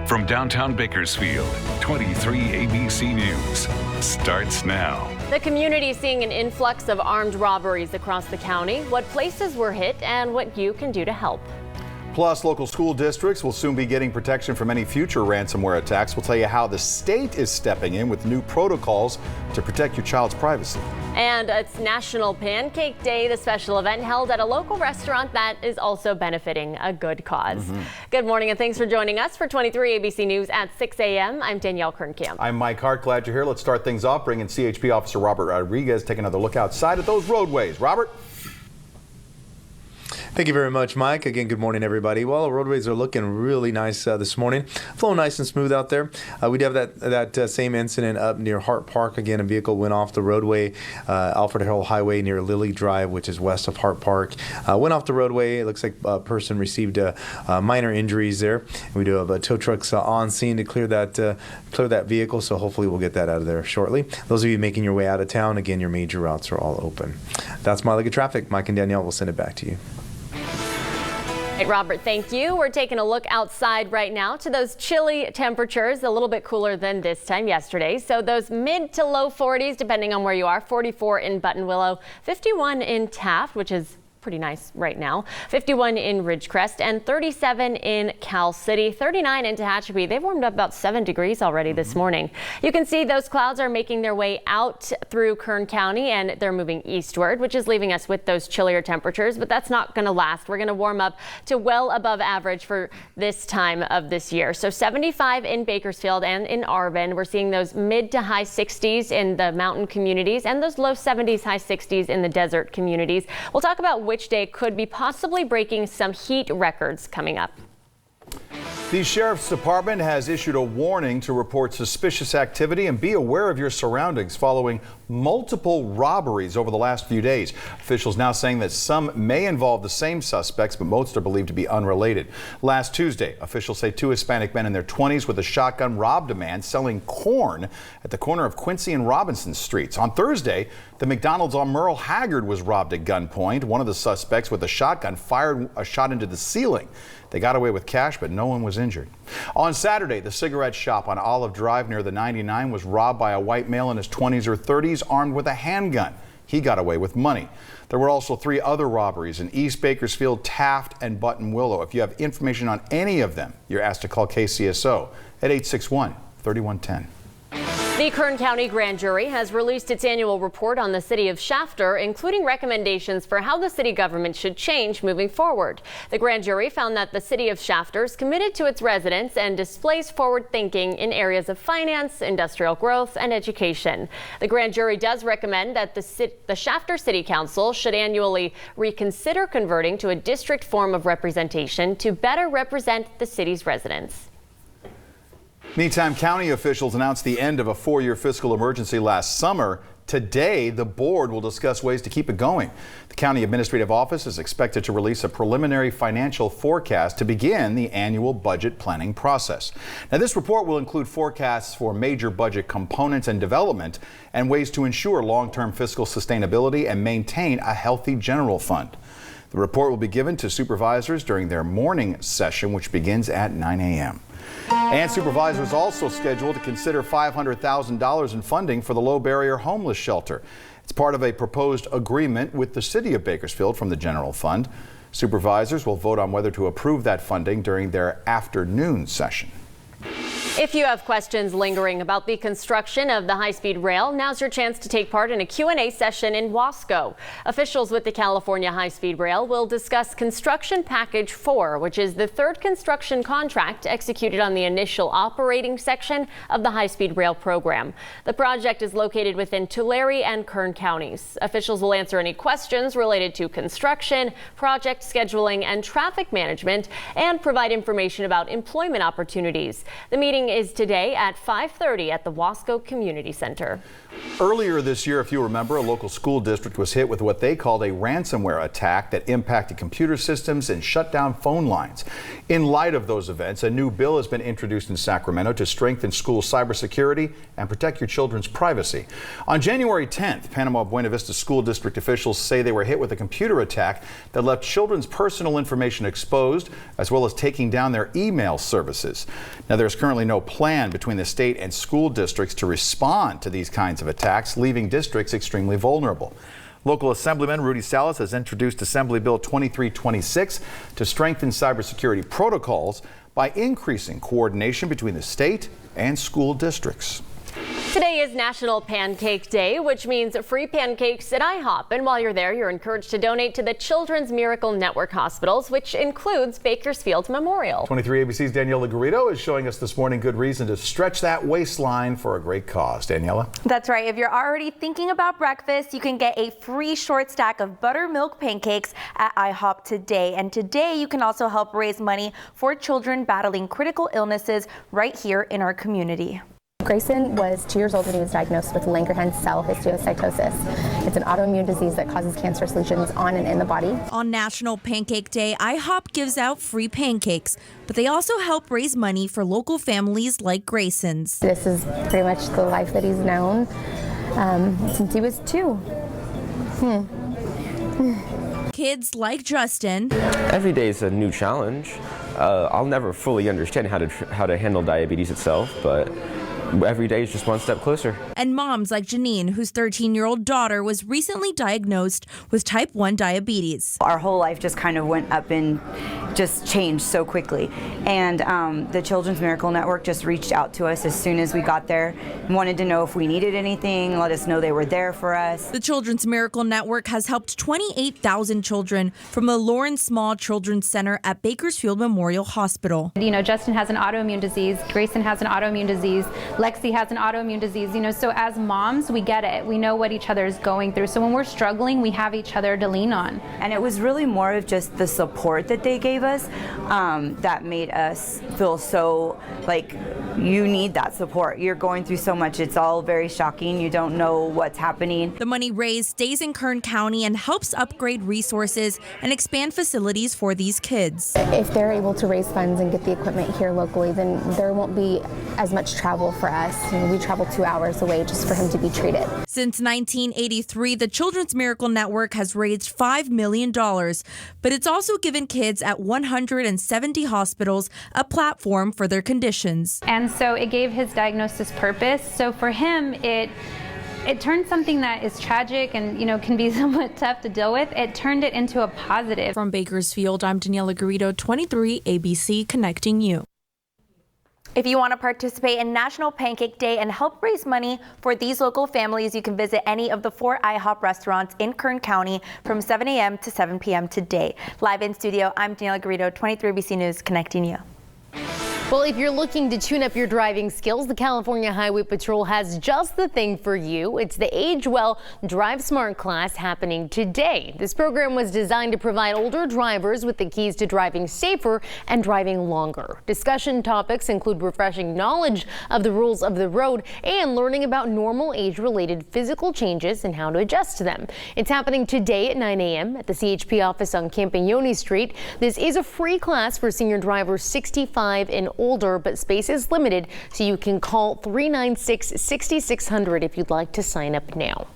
From downtown Bakersfield, 23 ABC News starts now. The community is seeing an influx of armed robberies across the county, what places were hit, and what you can do to help. Plus, local school districts will soon be getting protection from any future ransomware attacks. We'll tell you how the state is stepping in with new protocols to protect your child's privacy. And it's National Pancake Day, the special event held at a local restaurant that is also benefiting a good cause. Good morning and thanks for joining us for 23 ABC News at 6 a.m. I'm Danielle Kern. I'm Mike Hart. Glad you're here. Let's start things off, bringing CHP Officer Robert Rodriguez take another look outside at those roadways. Robert? Thank you very much, Mike. Again, good morning, everybody. Well, the roadways are looking really nice this morning. Flowing nice and smooth out there. We did have that same incident up near Hart Park. Again, a vehicle went off the roadway, Alfred Harrell Highway near Lily Drive, which is west of Hart Park. Went off the roadway. It looks like a person received minor injuries there. We do have tow trucks on scene to clear that vehicle, so hopefully we'll get that out of there shortly. Those of you making your way out of town, again, your major routes are all open. That's my look at traffic. Mike and Danielle will send it back to you. Right, Robert, thank you. We're taking a look outside right now to those chilly temperatures, a little bit cooler than this time yesterday. So those mid to low 40s, depending on where you are, 44 in Buttonwillow, 51 in Taft, which is pretty nice right now, 51 in Ridgecrest, and 37 in Cal City, 39 in Tehachapi. They've warmed up about 7 degrees already this morning. You can see those clouds are making their way out through Kern County and they're moving eastward, which is leaving us with those chillier temperatures, but that's not going to last. We're going to warm up to well above average for this time of this year. So 75 in Bakersfield and in Arbin. We're seeing those mid to high 60s in the mountain communities and those low 70s, high 60s in the desert communities. We'll talk about which day could be possibly breaking some heat records coming up. The Sheriff's Department has issued a warning to report suspicious activity and be aware of your surroundings following multiple robberies over the last few days. Officials now saying that some may involve the same suspects, but most are believed to be unrelated. Last Tuesday, officials say 2 Hispanic men in their 20s with a shotgun robbed a man selling corn at the corner of Quincy and Robinson Streets. On Thursday, the McDonald's on Merle Haggard was robbed at gunpoint. One of the suspects with a shotgun fired a shot into the ceiling. They got away with cash, but no one was injured. On Saturday, the cigarette shop on Olive Drive near the 99 was robbed by a white male in his 20s or 30s armed with a handgun. He got away with money. There were also 3 other robberies in East Bakersfield, Taft, and Buttonwillow. If you have information on any of them, you're asked to call KCSO at 861-3110. The Kern County Grand Jury has released its annual report on the city of Shafter, including recommendations for how the city government should change moving forward. The grand jury found that the city of Shafter is committed to its residents and displays forward thinking in areas of finance, industrial growth, and education. The grand jury does recommend that the Shafter City Council should annually reconsider converting to a district form of representation to better represent the city's residents. Meantime, county officials announced the end of a 4-year fiscal emergency last summer. Today, the board will discuss ways to keep it going. The county administrative office is expected to release a preliminary financial forecast to begin the annual budget planning process. Now, this report will include forecasts for major budget components and development and ways to ensure long-term fiscal sustainability and maintain a healthy general fund. The report will be given to supervisors during their morning session, which begins at 9 a.m. And supervisors also scheduled to consider $500,000 in funding for the Low Barrier Homeless Shelter. It's part of a proposed agreement with the city of Bakersfield from the general fund. Supervisors will vote on whether to approve that funding during their afternoon session. If you have questions lingering about the construction of the high-speed rail, now's your chance to take part in a Q&A session in Wasco. Officials with the California High-Speed Rail will discuss Construction Package 4, which is the 3rd construction contract executed on the initial operating section of the high-speed rail program. The project is located within Tulare and Kern counties. Officials will answer any questions related to construction, project scheduling, and traffic management, and provide information about employment opportunities. The meeting training is today at 5:30 at the Wasco Community Center. Earlier this year, if you remember, a local school district was hit with what they called a ransomware attack that impacted computer systems and shut down phone lines. In light of those events, a new bill has been introduced in Sacramento to strengthen school cybersecurity and protect your children's privacy. On January 10th, Panama Buena Vista School District officials say they were hit with a computer attack that left children's personal information exposed, as well as taking down their email services. Now, there's currently no plan between the state and school districts to respond to these kinds of attacks, leaving districts extremely vulnerable. Local Assemblyman Rudy Salas has introduced Assembly Bill 2326 to strengthen cybersecurity protocols by increasing coordination between the state and school districts. Today is National Pancake Day, which means free pancakes at IHOP. And while you're there, you're encouraged to donate to the Children's Miracle Network hospitals, which includes Bakersfield Memorial. 23 ABC's Daniela Garrido is showing us this morning good reason to stretch that waistline for a great cause. Daniela? That's right. If you're already thinking about breakfast, you can get a free short stack of buttermilk pancakes at IHOP today. And today you can also help raise money for children battling critical illnesses right here in our community. Grayson was 2 years old when he was diagnosed with Langerhans cell histiocytosis. It's an autoimmune disease that causes cancerous lesions on and in the body. On National Pancake Day, IHOP gives out free pancakes, but they also help raise money for local families like Grayson's. This is pretty much the life that he's known since he was 2. Kids like Justin. Every day is a new challenge. I'll never fully understand how to handle diabetes itself, but every day is just one step closer. And moms like Janine, whose 13-year-old daughter was recently diagnosed with type 1 diabetes. Our whole life just kind of went up and just changed so quickly. And the Children's Miracle Network just reached out to us as soon as we got there and wanted to know if we needed anything, let us know they were there for us. The Children's Miracle Network has helped 28,000 children from the Lawrence Small Children's Center at Bakersfield Memorial Hospital. You know, Justin has an autoimmune disease, Grayson has an autoimmune disease, Lexi has an autoimmune disease, you know, so as moms, we get it. We know what each other is going through. So when we're struggling, we have each other to lean on. And it was really more of just the support that they gave us that made us feel so like you need that support. You're going through so much. It's all very shocking. You don't know what's happening. The money raised stays in Kern County and helps upgrade resources and expand facilities for these kids. If they're able to raise funds and get the equipment here locally, then there won't be as much travel for us. You know, we travel 2 hours away just for him to be treated. Since 1983, the Children's Miracle Network has raised $5 million, but it's also given kids at 170 hospitals a platform for their conditions. And so it gave his diagnosis purpose. So for him, it turned something that is tragic and, you know, can be somewhat tough to deal with. It turned it into a positive. From Bakersfield, I'm Daniela Garrido, 23 ABC, connecting you. If you want to participate in National Pancake Day and help raise money for these local families, you can visit any of the 4 IHOP restaurants in Kern County from 7 a.m. to 7 p.m. today. Live in studio, I'm Daniela Garrido, 23 ABC News, connecting you. Well, if you're looking to tune up your driving skills, the California Highway Patrol has just the thing for you. It's the Age Well, Drive Smart class happening today. This program was designed to provide older drivers with the keys to driving safer and driving longer. Discussion topics include refreshing knowledge of the rules of the road and learning about normal age-related physical changes and how to adjust to them. It's happening today at 9 a.m. at the CHP office on Campagnoni Street. This is a free class for senior drivers 65 and older, but space is limited, so you can call 396-6600 if you'd like to sign up now.